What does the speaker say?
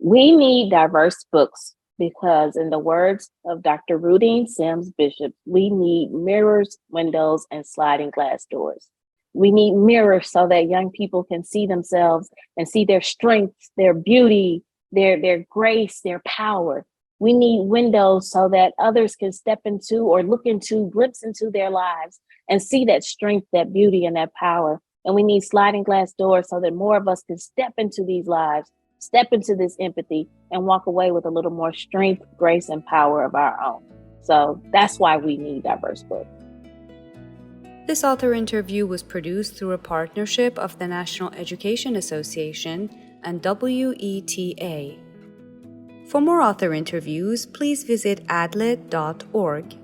We need diverse books because, in the words of Dr. Rudine Sims Bishop, we need mirrors, windows, and sliding glass doors. We need mirrors so that young people can see themselves and see their strengths, their beauty, their grace, their power. We need windows so that others can step into or look into, glimpse into their lives and see that strength, that beauty, and that power. And we need sliding glass doors so that more of us can step into these lives, step into this empathy, and walk away with a little more strength, grace, and power of our own. So that's why we need diverse books. This author interview was produced through a partnership of the National Education Association and WETA. For more author interviews, please visit adlit.org